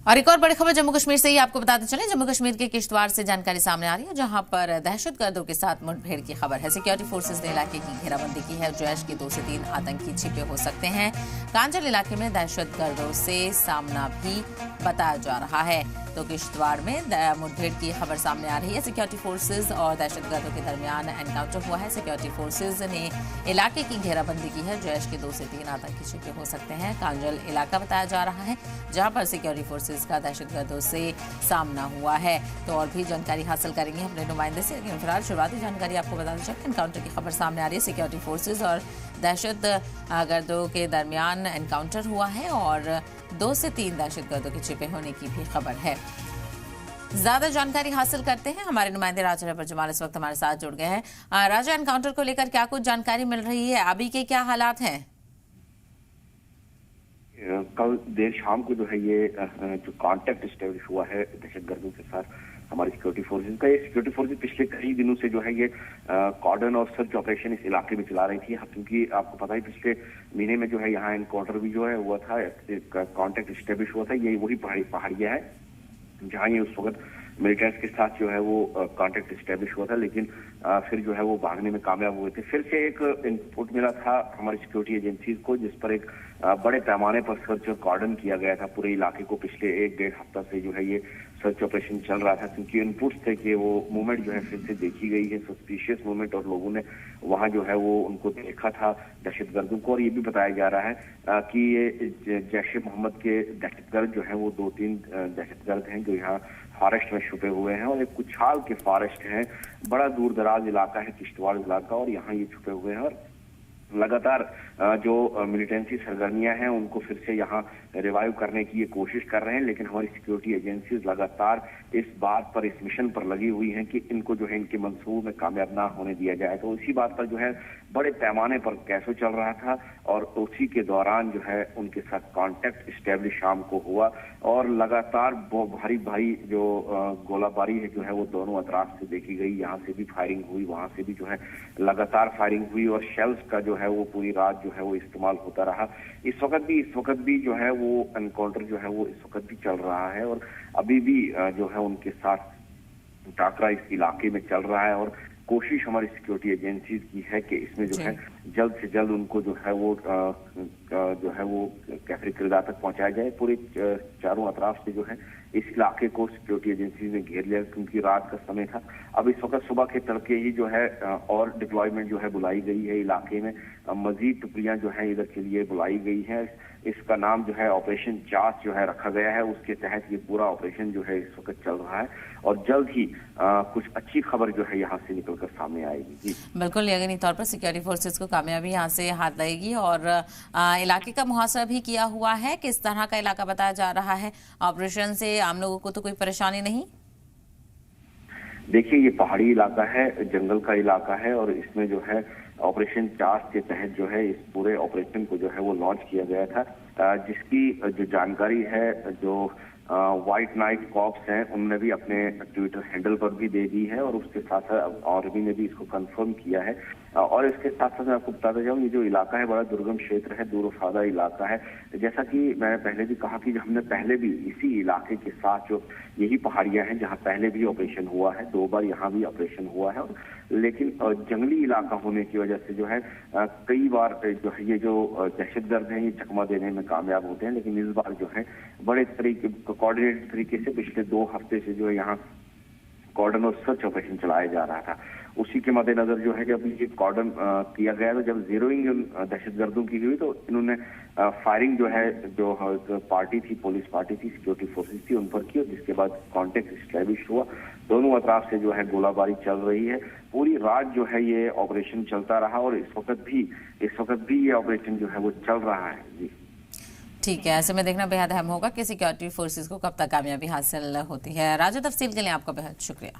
और एक और बड़ी खबर जम्मू कश्मीर से ही आपको बताते चले। जम्मू कश्मीर के किश्तवाड़ से जानकारी सामने आ रही है, जहां पर दहशतगर्दों के साथ मुठभेड़ की खबर है। सिक्योरिटी फोर्सेज ने इलाके की घेराबंदी की है। जैश के 2 से 3 आतंकी छिपे हो सकते हैं। कांजल इलाके में दहशतगर्दों से सामना भी बताया जा रहा है। तो किश्तवाड़ में मुठभेड़ की खबर सामने आ रही है। सिक्योरिटी फोर्सेज और दहशतगर्दों के दरमियान एनकाउंटर हुआ है। सिक्योरिटी फोर्सेज ने इलाके की घेराबंदी की है। जैश के 2 से 3 आतंकी छिपे हो सकते हैं। कांजल इलाका बताया जा रहा है, जहां पर सिक्योरिटी फोर्सेज का दहशतगर्दों से सामना हुआ है। तो और भी जानकारी हासिल करेंगे अपने नुमाइंदे से, लेकिन फिलहाल शुरुआती जानकारी आपको बताते चलें। एनकाउंटर की खबर सामने आ रही है। सिक्योरिटी फोर्सेज और दहशतगर्दों के दरमियान एनकाउंटर हुआ है और 2 से 3 दहशतगर्दों के छिपे होने की भी खबर है। ज्यादा जानकारी हासिल करते हैं। हमारे नुमाइंदे राजा रबर जमाल इस वक्त हमारे साथ जुड़ गए हैं। राजा, एनकाउंटर को लेकर क्या कुछ जानकारी मिल रही है? अभी के क्या हालात हैं? कल देर शाम को जो है ये जो कांटेक्ट एस्टेब्लिश हुआ है दहशतगर्दों के साथ हमारी सिक्योरिटी फोर्सेज का। ये सिक्योरिटी फोर्सेज पिछले कई दिनों से जो है ये कॉर्डन और सर्च ऑपरेशन इस इलाके में चला रही थी, क्योंकि आपको पता है पिछले महीने में जो है यहाँ एनकाउंटर भी जो है हुआ था, कांटेक्ट एस्टेब्लिश हुआ था। ये वही पहाड़ियाँ है जहाँ ये उस वक्त मिलिटेंट्स के साथ जो है वो कांटेक्ट एस्टेब्लिश हुआ था, लेकिन फिर जो है वो भागने में कामयाब हुए थे। फिर से एक इनपुट मिला था हमारी सिक्योरिटी एजेंसीज को, जिस पर एक बड़े पैमाने पर सर्च और कॉर्डन किया गया था पूरे इलाके को। पिछले 1-1.5 हफ्ता से जो है ये सर्च ऑपरेशन चल रहा था, क्योंकि इनपुट्स थे कि वो मूवमेंट जो है फिर से देखी गई है, सस्पिशियस मूवमेंट, और लोगों ने वहां जो है वो उनको देखा था दहशतगर्दों को। और ये भी बताया जा रहा है कि ये जैश-ए-मोहम्मद के दहशतगर्द जो है वो 2-3 दहशतगर्द हैं जो यहाँ फॉरेस्ट में छुपे हुए हैं, और एक कुछाल के फॉरेस्ट है, बड़ा दूर दराज इलाका है किश्तवाड़ इलाका, और यहाँ ये छुपे हुए हैं। और लगातार जो मिलिटेंसी सरगर्मियां हैं उनको फिर से यहाँ रिवाइव करने की ये कोशिश कर रहे हैं, लेकिन हमारी सिक्योरिटी एजेंसीज लगातार इस बात पर, इस मिशन पर लगी हुई हैं कि इनको जो है इनके मंसूबों में कामयाब ना होने दिया जाए। तो इसी बात पर जो है बड़े पैमाने पर कैसो चल रहा था, और उसी के दौरान जो है उनके साथ कांटेक्ट एस्टेब्लिश शाम को हुआ, और लगातार भारी भारी जो गोलाबारी है जो है वो दोनों अतराफ से देखी गई। यहाँ से भी फायरिंग हुई, वहां से भी जो है लगातार फायरिंग हुई, और शेल्स का जो है वो पूरी रात जो है वो इस्तेमाल होता रहा। इस वक्त भी जो है वो एनकाउंटर जो है वो इस वक्त भी चल रहा है, और अभी भी जो है उनके साथ टाकरा इस इलाके में चल रहा है। और कोशिश हमारी सिक्योरिटी एजेंसीज की है कि इसमें जो है जल्द से जल्द उनको जो है वो कैफे किरदार तक पहुंचाया जाए। पूरे चारों अतराफ से जो है इस इलाके को सिक्योरिटी एजेंसीज ने घेर लिया, क्योंकि रात का समय था। अब इस वक्त सुबह के तड़के ही जो है और डिप्लॉयमेंट जो है बुलाई गई है इलाके में। मजीद टुकड़ियां जो है इधर के लिए बुलाई गई है। इसका नाम जो है ऑपरेशन चास जो है रखा गया है। उसके तहत ये पूरा ऑपरेशन जो है इस वक्त चल रहा है, और जल्द ही कुछ अच्छी खबर जो है यहाँ से निकलकर सामने आएगी। जी बिल्कुल, यकीनी तौर पर सिक्योरिटी फोर्सेज को कामयाबी यहाँ से हाथ लगेगी। और इलाके का मुहासरा भी किया हुआ है। किस तरह का इलाका बताया जा रहा है? ऑपरेशन से आम लोगों को तो कोई परेशानी नहीं? देखिए, ये पहाड़ी इलाका है, जंगल का इलाका है, और इसमें जो है ऑपरेशन चास के तहत जो है इस पूरे ऑपरेशन को जो है वो लॉन्च किया गया था, जिसकी जो जानकारी है जो व्हाइट नाइट कॉप्स हैं उन्होंने भी अपने ट्विटर हैंडल पर भी दे दी है, और उसके साथ साथ आर्मी ने भी इसको कंफर्म किया है। और इसके साथ साथ मैं आपको बताता जाऊँ, ये जो इलाका है बड़ा दुर्गम क्षेत्र है, दूरफादा इलाका है। जैसा कि मैंने पहले भी कहा कि हमने पहले भी इसी इलाके के साथ जो यही पहाड़ियां हैं जहाँ पहले भी ऑपरेशन हुआ है, 2 बार यहाँ भी ऑपरेशन हुआ है, लेकिन जंगली इलाका होने की वजह से जो है कई बार जो है ये जो दहशतगर्द हैं ये चकमा देने में कामयाब होते हैं। लेकिन इस बार जो है बड़े तरीके कोऑर्डिनेटेड तरीके से पिछले 2 हफ्ते से जो है यहाँ कॉर्डन और सर्च ऑपरेशन चलाया जा रहा था। उसी के मद्देनजर जो है जब ये कॉर्डन किया गया, तो जब जीरोइंग दहशतगर्दों की हुई तो इन्होंने फायरिंग जो है जो पार्टी थी, पुलिस पार्टी थी, सिक्योरिटी फोर्सेस थी, उन पर की, जिसके बाद कांटेक्ट एस्टैब्लिश हुआ। दोनों अतराफ से जो है गोलाबारी चल रही है। पूरी रात जो है ये ऑपरेशन चलता रहा, और इस वक्त भी ये ऑपरेशन जो है वो चल रहा है। जी ठीक है, ऐसे में देखना बेहद अहम होगा कि सिक्योरिटी फोर्सेज को कब तक कामयाबी हासिल होती है। राजा, तफसील के लिए आपका बेहद शुक्रिया।